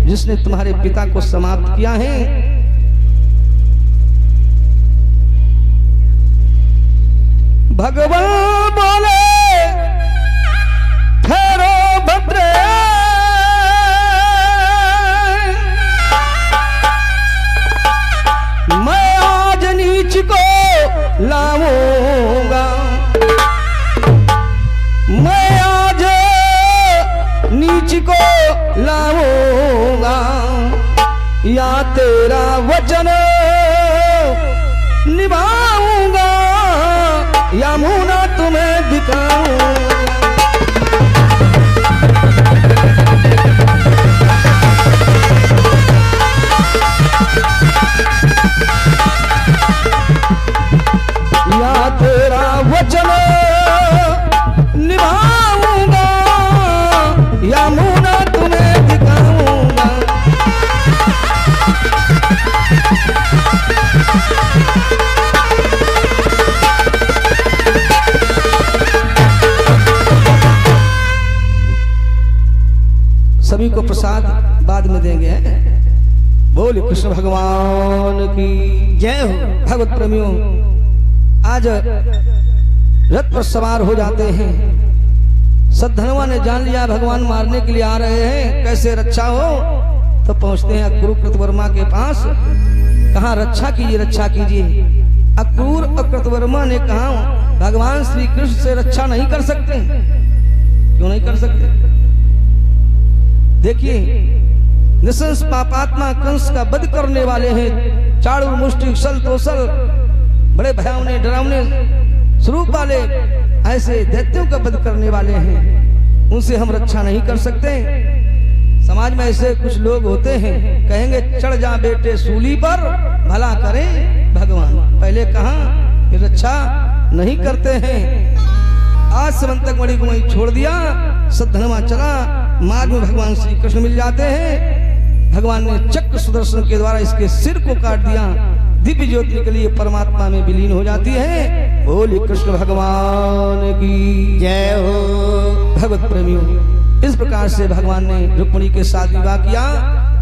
जिसने तुम्हारे पिता को समाप्त किया है। भगवान बोले ठहरो भद्रे, मैं आज नीच को लाऊंगा, मैं आज नीच को लाऊंगा, या तेरा वचन निभाऊंगा, या मुंह ना तुम्हें दिखाऊंगा। या तेरा वचन निभाऊंगा, या मुंह ना तुम्हें दिखाऊंगा। सभी को प्रसाद बाद में देंगे। बोल कृष्ण भगवान की जय हो। भगवत प्रेमियों, आज रथ पर सवार हो जाते हैं। सद्धनवा ने जान लिया भगवान मारने के लिए आ रहे हैं, कैसे रक्षा हो, तो पहुंचते हैं अक्रूर वर्मा के पास। कहा रक्षा कीजिए, रक्षा कीजिए। अक्रूर और कृतवर्मा ने कहा भगवान श्री कृष्ण से रक्षा नहीं कर सकते। क्यों नहीं कर सकते? देखिए, निशंस पापात्मा कंस का वध करने वाले हैं। चाणूर, मुष्टिक, सल, तोसल, बड़े भयावने डरावने स्वरूप वाले ऐसे दैत्यों का वध करने वाले हैं। उनसे हम रक्षा नहीं कर सकते। समाज में ऐसे कुछ लोग होते हैं, कहेंगे चढ़ जा बेटे सूली पर, भला करें भगवान। पहले कहा कि रक्षा नहीं करते हैं। आज समंतक मणि को वहीं छोड़ दिया। सद्धनवा चला, मार्ग में भगवान श्री कृष्ण मिल जाते हैं। भगवान ने चक्र सुदर्शन के द्वारा इसके सिर को काट दिया। दिव्य ज्योति के लिए परमात्मा में विलीन हो जाती है। बोलिए कृष्ण भगवान की जय हो। भगवत प्रेमियों, इस प्रकार से भगवान ने रुक्मिणी के साथ विवाह किया।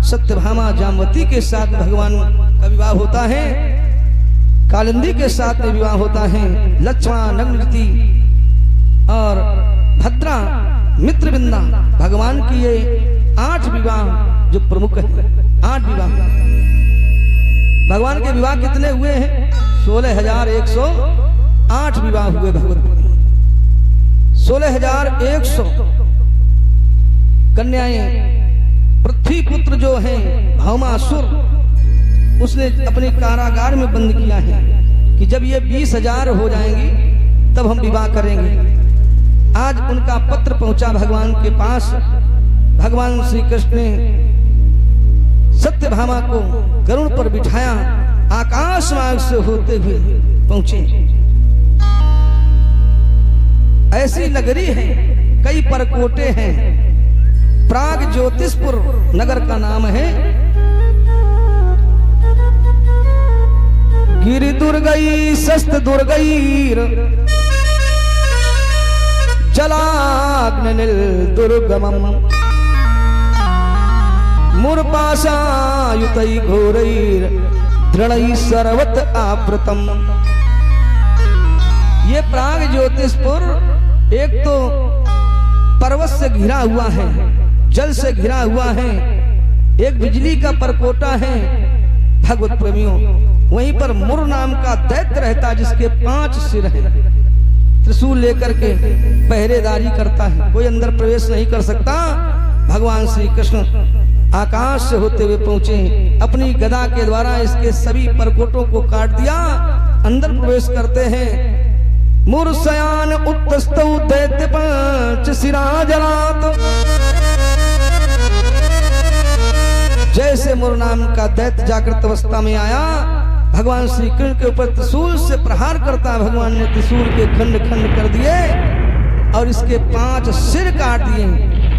सत्यभामा जामवती के साथ भगवान का विवाह होता है। कालिंदी के साथ में विवाह होता है। लक्ष्मणा, नग्नवती और भद्रा, मित्रविंदा, भगवान की ये 8 विवाह जो प्रमुख है। 8 विवाह। भगवान के विवाह कितने हुए हैं? 16,108 विवाह हुए भगवत। 16,100 कन्याएं। पृथ्वी पुत्र जो हैं भौमासुर, उसने अपने कारागार में बंद किया है कि जब ये 20,000 हो जाएंगी तब हम विवाह करेंगे। आज उनका पत्र पहुंचा भगवान के पास। भगवान श्री कृष्ण ने सत्यभामा को गरुड़ पर बिठाया, आकाश मार्ग से होते हुए पहुंचे। ऐसी नगरी है, कई परकोटे हैं। प्राग ज्योतिषपुर नगर का नाम है। गिरि दुर्गई शस्त्र दुर्गईर, जलाग्निल दुर्गमम, मुरपाशायुतै घोरैर दृढ़ै सर्वत आवृतम। ये प्राग ज्योतिषपुर एक तो पर्वत से घिरा हुआ है, जल से घिरा हुआ है, एक बिजली का परकोटा है। भगवत प्रेमियों, वहीं पर मुर नाम का दैत्य रहता जिसके 5 सिर हैं। त्रिशूल लेकर के पहरेदारी करता है, कोई अंदर प्रवेश नहीं कर सकता। भगवान श्री कृष्ण आकाश से होते हुए पहुंचे, अपनी गदा के द्वारा इसके सभी परकोटों को काट दिया। अंदर प्रवेश करते हैं। मुरसयान उत्तस्तौ दैत्य पंच सिराजरात। जैसे मुर नाम का दैत्य जागृत अवस्था में आया, भगवान श्री कृष्ण के ऊपर त्रिशूल से प्रहार करता। भगवान ने त्रिशूल के खंड खंड कर दिए और इसके 5 सिर काट दिए।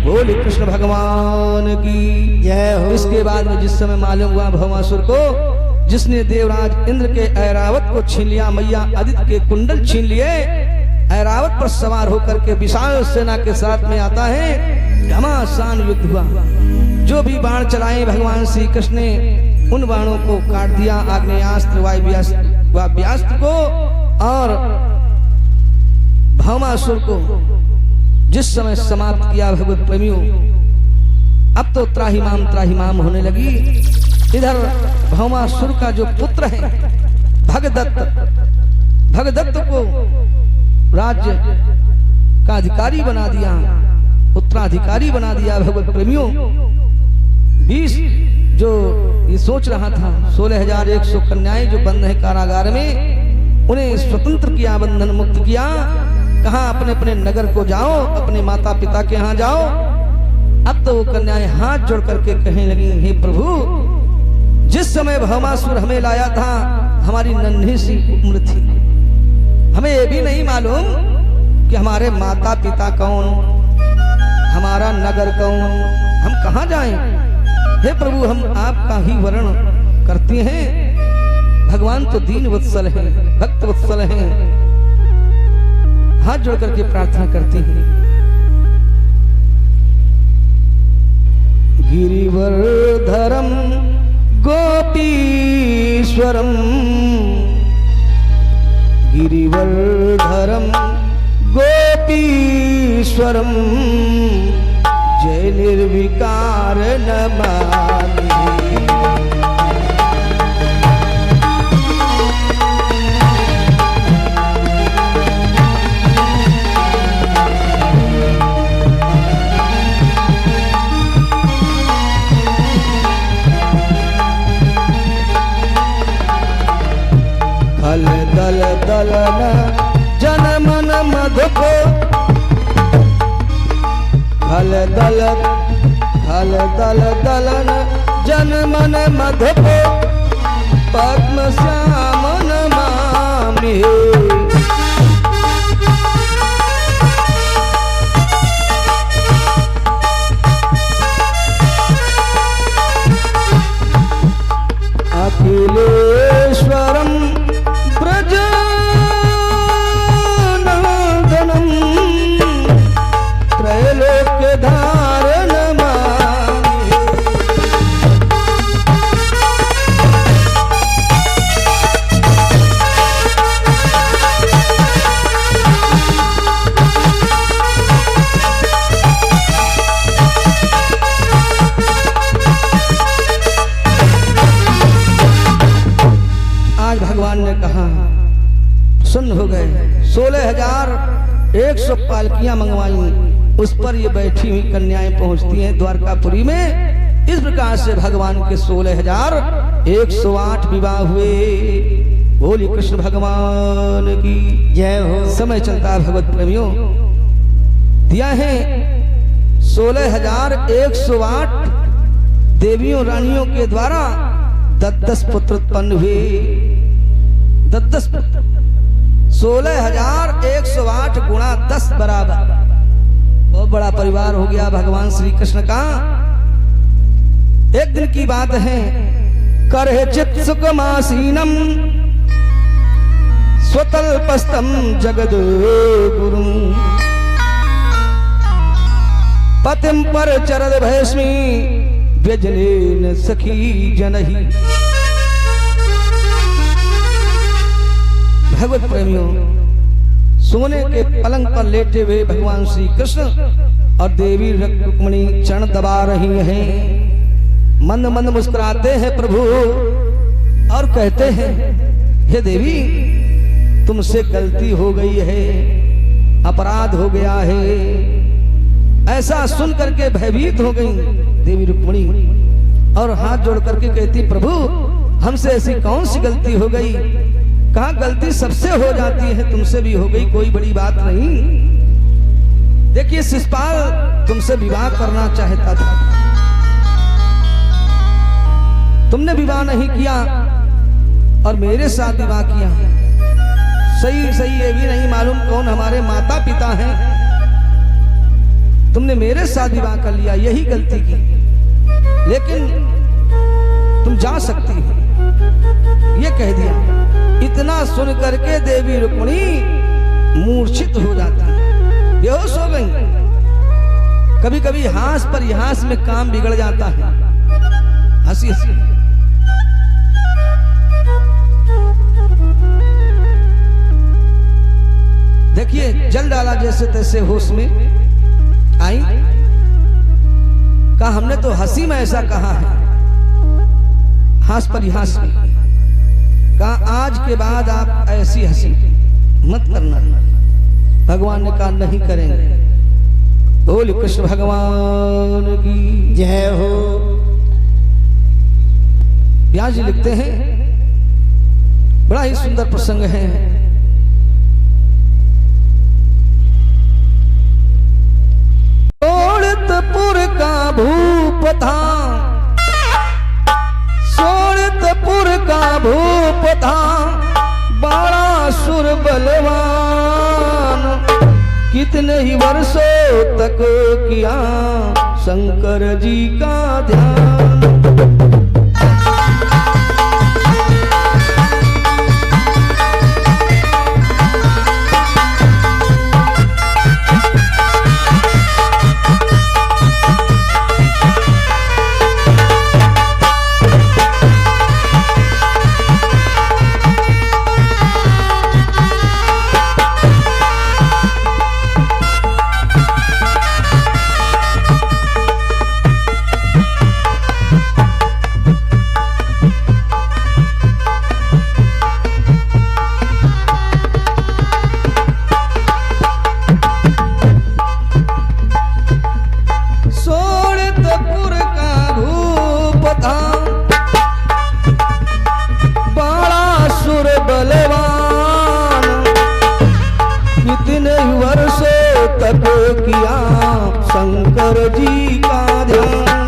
बोले कृष्ण भगवान की जय हो। इसके बाद में जिस समय मालूम हुआ भौमासुर को, जिसने देवराज इंद्र के ऐरावत को छीन लिया, मैया आदित्य के कुंडल छीन लिए, ऐरावत पर सवार होकर के विशाल सेना के साथ में आता है। घमासान युद्ध हुआ। जो भी बाण चलाए भगवान श्री कृष्ण ने उन बाणों को काट दिया, आग्नेयास्त्र वायव्यास्त्र को, और भौमासुर को जिस समय समाप्त किया भगवत प्रेमियों, अब तो त्राहिमाम होने लगी। इधर भौमासुर का जो पुत्र है भगदत्त को राज्य का अधिकारी बना दिया, उत्तराधिकारी बना दिया भगवत प्रेमियों। 20 जो ये सोच रहा था 16,100 कन्याएं जो बंद है कारागार में, उन्हें स्वतंत्र किया, बंधन मुक्त किया। कहा अपने अपने नगर को जाओ, अपने माता पिता के यहाँ जाओ। अब तो वो कन्याएं हाथ जोड़ करके कहने लगी, हे प्रभु, जिस समय भौमासुर हमें लाया था हमारी नन्ही सी उम्र थी, हमें ये भी नहीं मालूम कि हमारे माता पिता कौन, हमारा नगर कौन, हम कहाँ जाएं। हे प्रभु, हम आपका ही वर्ण करते हैं। भगवान तो दीन वत्सल है, भक्त वत्सल है। हाथ जोड़ करके प्रार्थना करती हैं। गिरिवर्धरम गोपीश्वरम, गिरिवर्धरम गोपीश्वरम, जय निर्विकार नमामि। खल दल दलन जन मन मधुको, खल दल दलन जन मन मधुको, पद्म श्याम नमामि। अखिलेश्वरम ब्रजनंदनम, त्रैलोक्यधारण नमामि। आज भगवान ने कहा सुन हो गए। 16,100 पालकियां मंगवाई, उस पर ये बैठी हुई कन्याएं पहुंचती हैं द्वारकापुरी में। इस प्रकार से भगवान के 16,108 विवाह हुए। बोली कृष्ण भगवान की जय हो। समय चलता है भगवत प्रेमियों, दिया है 16,108 देवियों रानियों के द्वारा 10 पुत्र उत्पन्न हुए। 10 पुत्र, 16,108 गुणा 10 बराबर बहुत बड़ा परिवार हो गया भगवान श्री कृष्ण का। एक दिन की बात है, करहे चित सुखमासीनम स्वतल्पस्तम जगद गुरु, पतिम पर चरद भैस्मी व्यजनेन सखी जनहि। भगवत प्रेमियों, सोने के पलंग पर लेटे हुए भगवान श्री कृष्ण और देवी रुक्मिणी चरण दबा रही हैं। मंद मंद मुस्कुराते हैं प्रभु और कहते हैं, हे देवी, तुमसे गलती हो गई है, अपराध हो गया है। ऐसा सुन करके भयभीत हो गई देवी रुक्मिणी और हाथ जोड़ करके कहती, प्रभु, हमसे ऐसी कौन सी गलती हो गई। कहा गलती सबसे हो जाती है, तुमसे भी हो गई, कोई बड़ी बात नहीं। देखिए शिशुपाल तुमसे विवाह करना चाहता था, तुमने विवाह नहीं किया और मेरे साथ विवाह किया। सही ये भी नहीं मालूम कौन हमारे माता पिता हैं, तुमने मेरे साथ विवाह कर लिया, यही गलती की। लेकिन तुम जा सकती हो, ये कह दिया। इतना सुन करके देवी रुक्मिणी मूर्छित हो जाती, बेहोश हो गई। कभी कभी हास पर यहास में काम बिगड़ जाता है। हंसी हंसी देखिए, जल डाला जैसे तैसे होश में आई। कहा हमने तो हंसी में ऐसा कहा है, हास पर यहास में। कहा आज के बाद आप ऐसी हंसी मत करना। भगवान ने कहा नहीं करेंगे। बोल कृष्ण भगवान की जय हो। व्यास जी लिखते हैं, बड़ा ही सुंदर प्रसंग है। सोड़तपुर का भूप था, सोड़तपुर का भूप था, बड़ा सुर बलवान। कितने ही वर्षों तक किया शंकर जी का ध्यान। किया शंकर जी का ध्यान।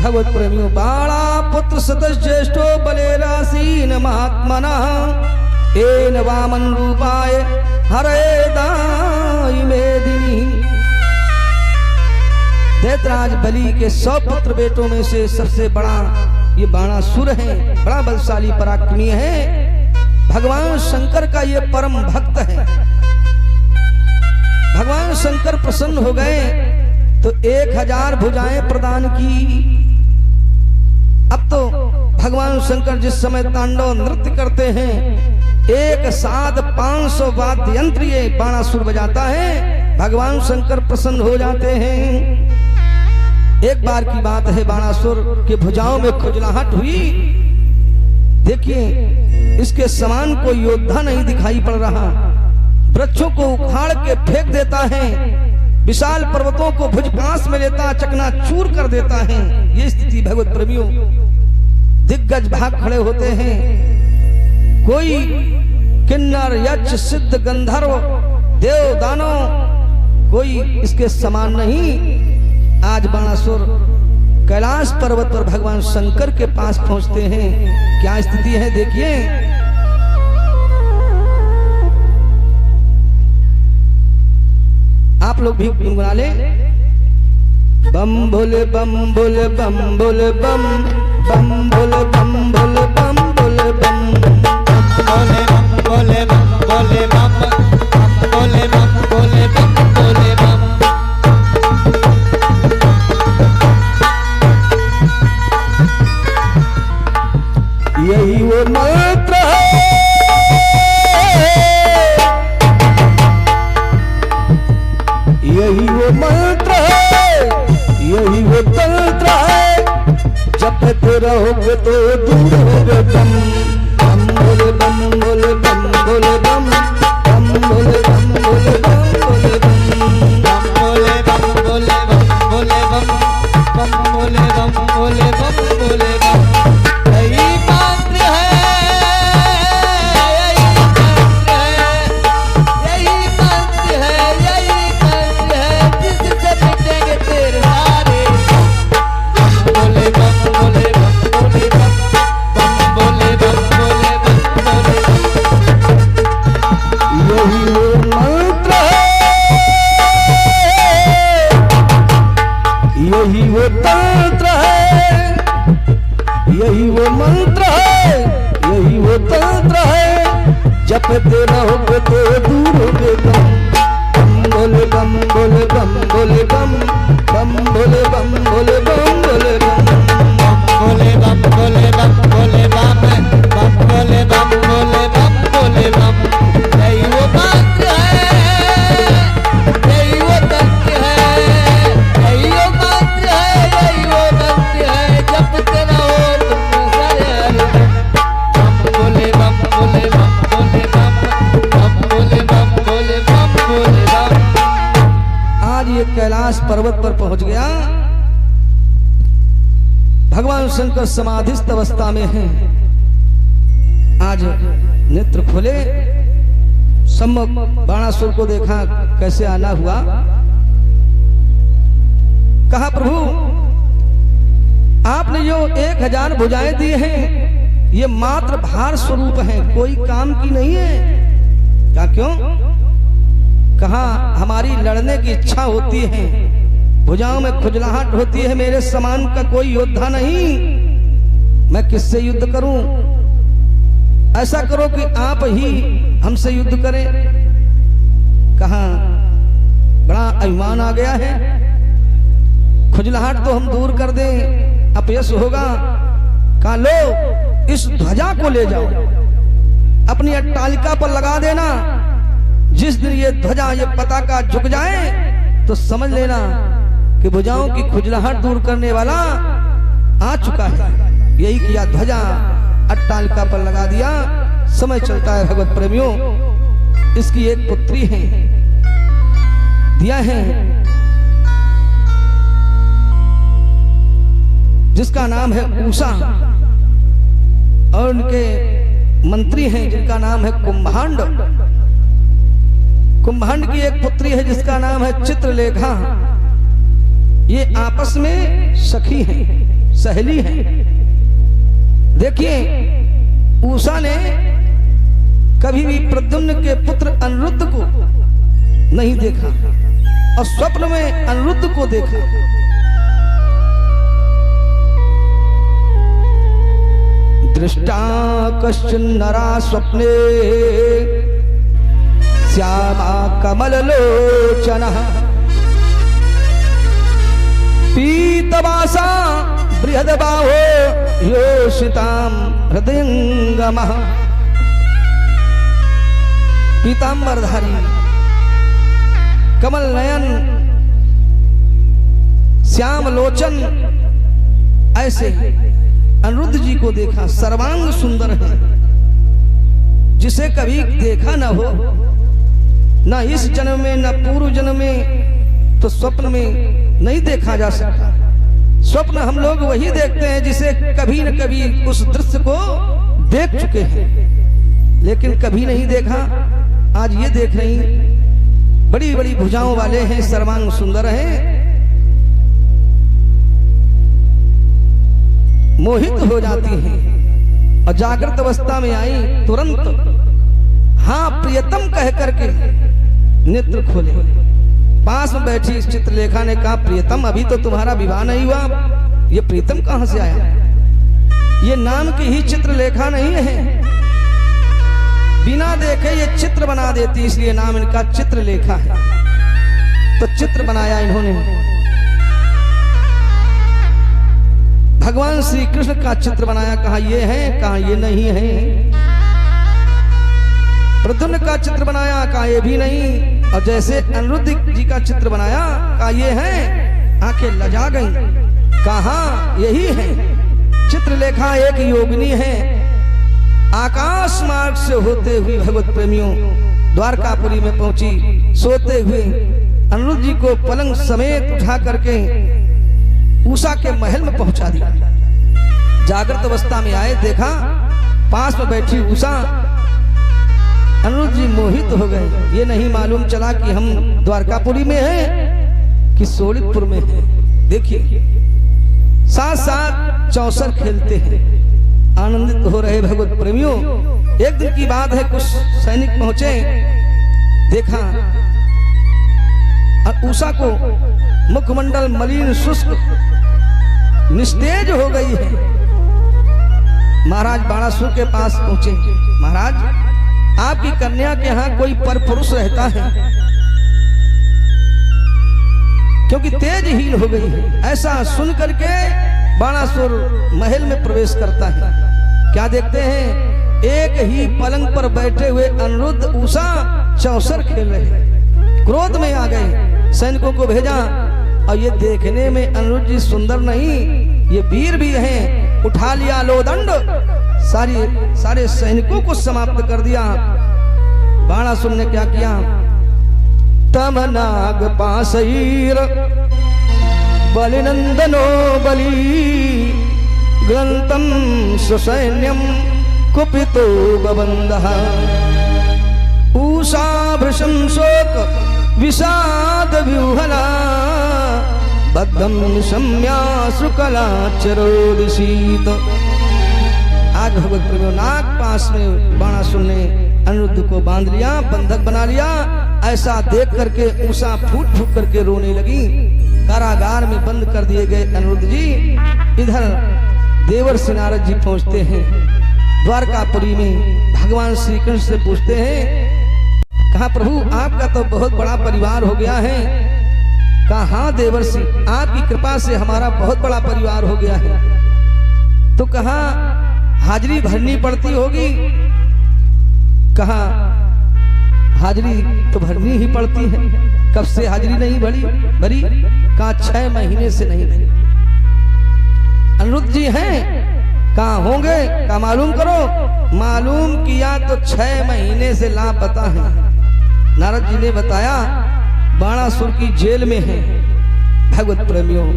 भगवत प्रेमियों, बाला पुत्र सतस ज्येष्ठो बलेरासीन महात्मना एन वामन रूपाय हरे दाई मेदिनी। दैतराज बलि के 100 पुत्र बेटों में से सबसे बड़ा ये बाणासुर है, बड़ा बलशाली पराक्रमी है। भगवान शंकर का ये परम भक्त है। भगवान शंकर प्रसन्न हो गए तो 1000 भुजाएं प्रदान की। अब तो भगवान शंकर जिस समय तांडव नृत्य करते हैं, एक साथ 500 वाद्य यंत्र ये बाणासुर बजाता है। भगवान शंकर प्रसन्न हो जाते हैं। एक बार की बात है, बाणासुर के भुजाओं में खुजलाहट हुई। देखिए, इसके समान कोई योद्धा नहीं दिखाई पड़ रहा। वृक्षों को उखाड़ के फेंक देता है, विशाल पर्वतों को भुजपास में लेता, चकनाचूर कर देता है। ये स्थिति भगवत प्रेमियों, दिग्गज भाग खड़े होते हैं। कोई किन्नर यक्ष सिद्ध गंधर्व देव दानव कोई इसके समान नहीं। आज बाणासुर कैलाश पर्वत पर भगवान शंकर के पास पहुंचते हैं। क्या स्थिति है देखिए। आप लोग भी गुनगुना ले। बम भोले बम भोले बम भोले बम बम भोले बम भोले बम भोले बम बोले बम बोले बम बोले बम बोले बम बोले बम बोले बम। यही वो मंत्र है, यही वो मंत्र है, यही वो तंत्र है। जपते रहोगे तो दूर होगे बम। बम बोले बम बोले बम बोले बम बम बोले बम बोले बम बोले बम बोले बम बोले बम बोले बम बम बोले बम बोले बम बोले बम। यही मंत्र है, यही मंत्र है, यही मंत्र है, यही मंत्र है, जिससे मिटेंगे तेरे सारे। बोले बम बोले बम बोले बम बम बोले बम यही वो तंत्र है, यही वो मंत्र है, यही वो तंत्र है, जपते रहोगे तो दूर होगे गम। बम बोले बम बोले बम बोले बम, बम बोले बम बोले बम बोले बम, बोले बम बोले बम बोले बम, बम बोले बम बोले बम बोले बम। यही वो मंत्र है, यही वो तंत्र है, यही वो मंत्र है, यही वो मंत्र है, जपते रहो तुम सारे हरदम। बम बोले बम बोले बम बोले बम, बम बोले बम बोले बम बोले बम। आज ये कैलाश पर्वत पर पहुंच गया। भगवान शंकर समाधिस्थ अवस्था में हैं। आज नेत्र खोले, सम्मुख बाणासुर को देखा कैसे आना हुआ। कहा प्रभु आपने जो 1000 भुजाएं दी हैं ये मात्र भार स्वरूप हैं, कोई काम की नहीं है। क्या क्यों? कहा हमारी लड़ने की इच्छा होती है, भुजाओं में खुजलाहट होती है, मेरे समान का कोई योद्धा नहीं, मैं किससे युद्ध करूं? ऐसा करो कि आप ही हमसे युद्ध करें। कहा बड़ा अभिमान आ गया है, खुजलाहट तो हम दूर कर दें, अपयश होगा। कहा लो इस ध्वजा को ले जाओ, अपनी अट्टालिका पर लगा देना। जिस दिन ये ध्वजा ये पताका झुक जाए तो समझ लेना कि भुजाओं की खुजलाहट दूर करने वाला आ चुका है। यही किया, ध्वजा अट्टालिका पर लगा दिया। समय चलता है भगवत प्रेमियों, इसकी एक पुत्री है, दिया है, जिसका नाम है उषा, और उनके मंत्री हैं जिनका नाम है कुंभांड। कुंभांड की एक पुत्री है जिसका नाम है चित्रलेखा। ये आपस में सखी हैं, सहेली हैं। देखिए उषा ने कभी भी प्रद्युम्न के पुत्र अनिरुद्ध को नहीं देखा और स्वप्न में अनिरुद्ध को देखा। दृष्टा कश्चिन नरा स्वप्ने श्यामा कमल लोचनः पीतवासा बृहद्बाहो योषिताम हृदयंगमः। पीतांबरधारी कमल नयन श्याम लोचन, ऐसे अनिरुद्ध जी को देखा। सर्वांग सुंदर है, जिसे कभी देखा न हो, न इस जन्म में न पूर्व जन्म में, तो स्वप्न में नहीं देखा जा सकता। स्वप्न हम लोग वही देखते हैं जिसे कभी न कभी उस दृश्य को देख चुके हैं, लेकिन कभी नहीं देखा। आज ये देख रही, बड़ी बड़ी भुजाओं वाले हैं, सर्वांग सुंदर हैं, मोहित हो जाती हैं। और जागृत अवस्था में आई, तुरंत हाँ प्रियतम कह करके नेत्र खोले। पास में बैठी चित्रलेखा ने कहा, प्रियतम अभी तो तुम्हारा विवाह नहीं हुआ, ये प्रीतम कहां से आया? ये नाम की ही चित्रलेखा नहीं है, बिना देखे ये चित्र बना देती, इसलिए नाम इनका चित्रलेखा है। तो चित्र बनाया इन्होंने, भगवान श्री कृष्ण का चित्र बनाया। कहा ये है, कहा ये नहीं है। प्रद्युम्न का चित्र बनाया, कहा ये भी नहीं। और जैसे अनिरुद्ध जी का चित्र बनाया, कहा ये है। आंखें लजा गई, कहा यही है। चित्रलेखा एक योगिनी है, आकाश मार्ग से होते हुए भगवत प्रेमियों द्वारकापुरी में पहुंची। सोते हुए अनिरुद्ध जी को पलंग समेत उठा करके उषा के महल में पहुंचा दिया। जागृत अवस्था में आए, देखा पास में बैठी उषा। अनिरुद्ध जी मोहित हो गए। ये नहीं मालूम चला कि हम द्वारकापुरी में हैं कि सोलितपुर में हैं। देखिए साथ साथ चौसर खेलते हैं, आनंदित हो रहे भगवत प्रेमियों। एक दिन की बात है, कुछ सैनिक पहुंचे, देखा उषा को मुखमंडल मलिन शुष्क निस्तेज हो गई है। महाराज बाणासुर के पास पहुंचे। महाराज, आपकी कन्या के यहाँ कोई पर पुरुष रहता है, क्योंकि तेजहीन हो गई है। ऐसा सुन करके बाणासुर महल में प्रवेश करता है। क्या देखते हैं? एक ही पलंग पर बैठे हुए अनिरुद्ध उषा चौसर खेल रहे हैं। क्रोध में आ गए, सैनिकों को भेजा, और ये देखने में अनिरुद्ध जी सुंदर नहीं, ये वीर भी हैं। उठा लिया लोदंड, सारे सैनिकों को समाप्त कर दिया। बाणासुर ने क्या किया? तम नाग पाशैर बलिनंदनो बलि ग्रंथम सुसैन्यम कुपितो बबंदः उषा भृशं शोक विषाद व्यूहना बद्धम निशम्या शुकला चरोदिशीत। आज भगवत प्रेमियों, नाग पास में बाणासुर ने अनिरुद्ध को बांध लिया, बंधक बना लिया। ऐसा देख करके उषा फूट फूट करके रोने लगी। कारागार में बंद कर दिए गए अनिरुद्ध जी। इधर देवर्षि नारद जी पहुंचते हैं द्वारकापुरी में। भगवान श्री कृष्ण से पूछते हैं, कहा प्रभु आपका तो बहुत बड़ा परिवार हो गया है। कहा हाँ देवर्षि, आपकी कृपा से हमारा बहुत बड़ा परिवार हो गया है। तो कहा हाजिरी भरनी पड़ती होगी। कहा हाजिरी तो भरनी ही पड़ती है। कब से हाजिरी नहीं भरी? कहा 6 महीने से नहीं भरी। अनिरुद्ध जी हैं, कहाँ होंगे? कहा मालूम करो। मालूम किया तो 6 महीने से लापता है। नारद जी ने बताया बाणासुर की जेल में है। भगवत प्रेमियों,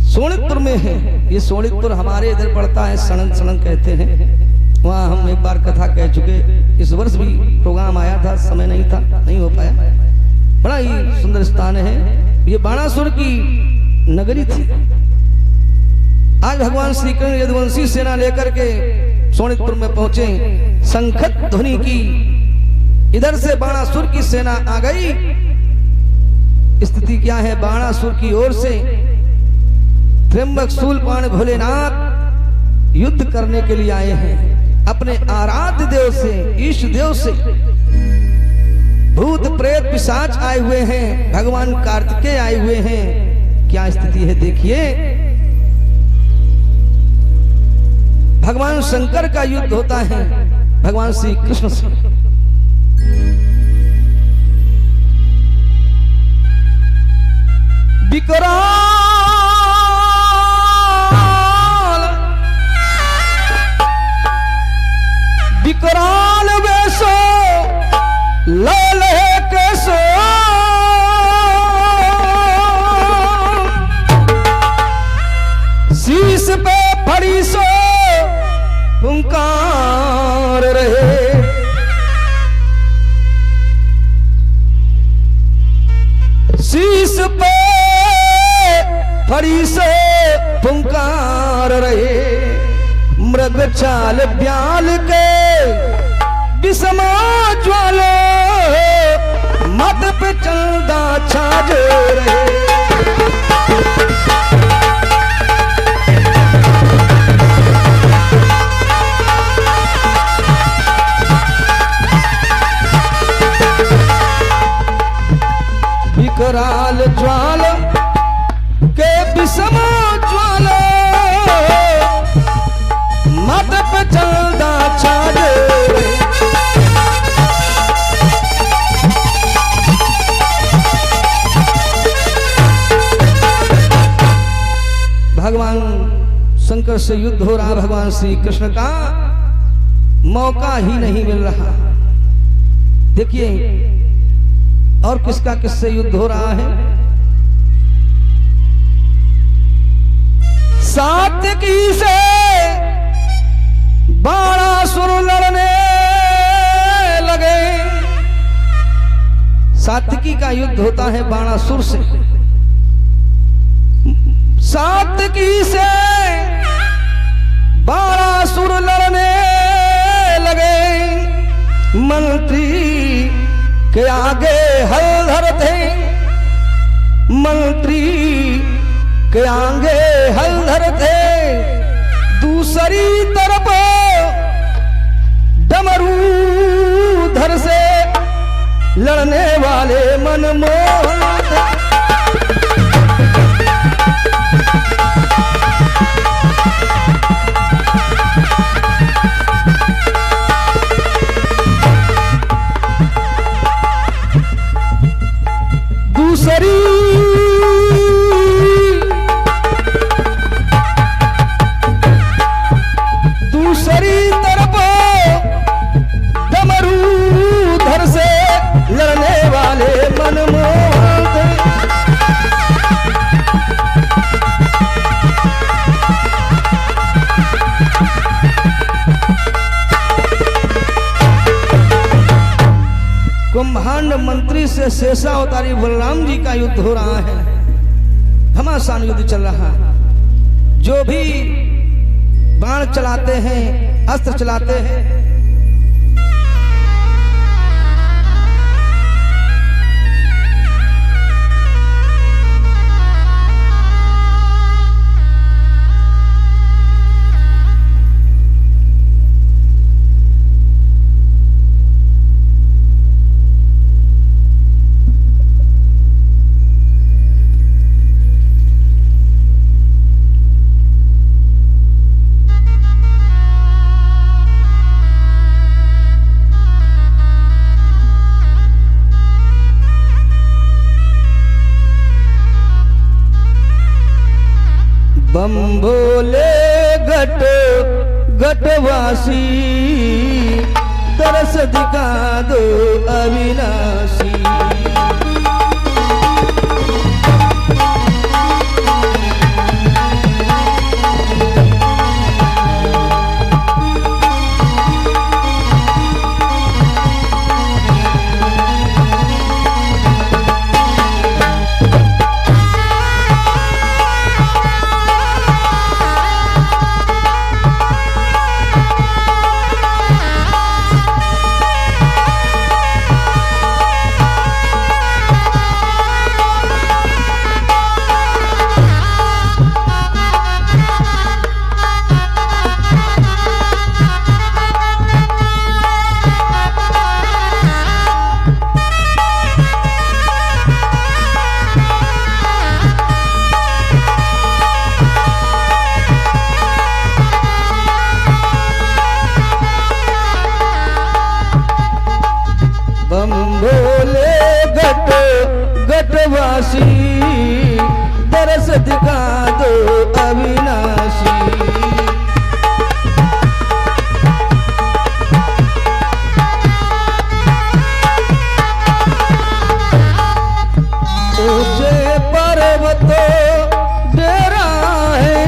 सोनितपुर में है। ये सोनितपुर हमारे इधर पड़ता है, सणन सणन कहते हैं। वहाँ हम एक बार कथा कह चुके। इस वर्ष भी प्रोग्राम आया था, समय नहीं था, नहीं हो पाया। बड़ा ही सुंदर स्थान है। ये बाणासुर की नगरी थी। आज भगवान श्री कृष्ण यदुवंशी सेना लेकर के सोनितपुर में पहुंचे। शंखत ध्वनि की, इधर से बाणासुर की सेना आ गई। स्थिति क्या है? बाणासुर की ओर से त्र्यंबक शूलपाण भोलेनाथ युद्ध करने के लिए आए हैं। अपने आराध्य देव से, ईश देव से भूत प्रेत पिशाच आए हुए हैं। भगवान कार्तिकेय आए हुए हैं। क्या स्थिति है देखिए। भगवान शंकर का युद्ध होता है भगवान श्री कृष्ण से। विकराल वेशो लाल है कैसो शीश पे फड़ी सो हुंकार रहे। शीश पे फड़ी से पुकार रहे। मृग चाल ब्याल के विषमा ज्वालो मत पे चंदा छाज रहे। विकराल ज्वाल के विषमा ज्वालो मत पे चंदा छाज रहे। भगवान शंकर से युद्ध हो रहा। भगवान श्री कृष्ण का मौका ही नहीं मिल रहा। देखिए और किसका किससे युद्ध हो रहा है। सात्यकी से बाणासुर लड़ने लगे। सात्यकी का युद्ध होता है बाणासुर से। सात्यकी से बाणासुर लड़ने लगे। मंत्री के आगे हल धरते मंत्री के आगे हलधर थे, दूसरी तरफ डमरूधर से लड़ने वाले मनमोहन थे। दूसरी तरफ डमरूधर से लड़ने वाले मनमोहन थे। कुंभांड मंत्री से शेषावतारी बलराम जी का युद्ध हो रहा है, घमासान युद्ध चल रहा है। जो भी बाण चलाते हैं, अस्त्र चलाते हैं, बम भोले घट घटवासी, तरस दिखा दो अविनाशी। बम भोले घटवासी, तरस दिखा दो अविनाशी। ऊंचे पर्वतों डेरा है,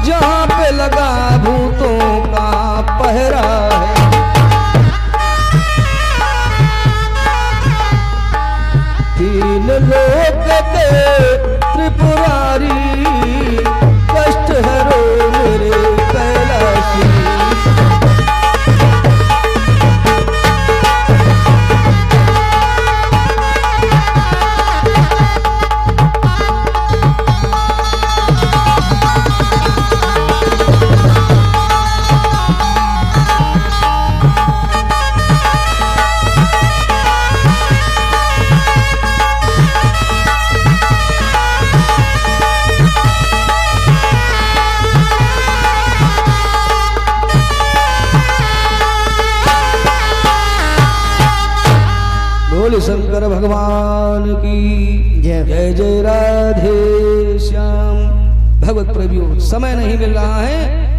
जहां पे लगा भूतों का पहरा है। तीन लोक के त्रिपुरारी, कष्ट हरो मेरे कैलाशी। बोले शंकर भगवान की जय। जय जय राधे श्याम। भगवत प्रभु, समय नहीं मिल रहा है,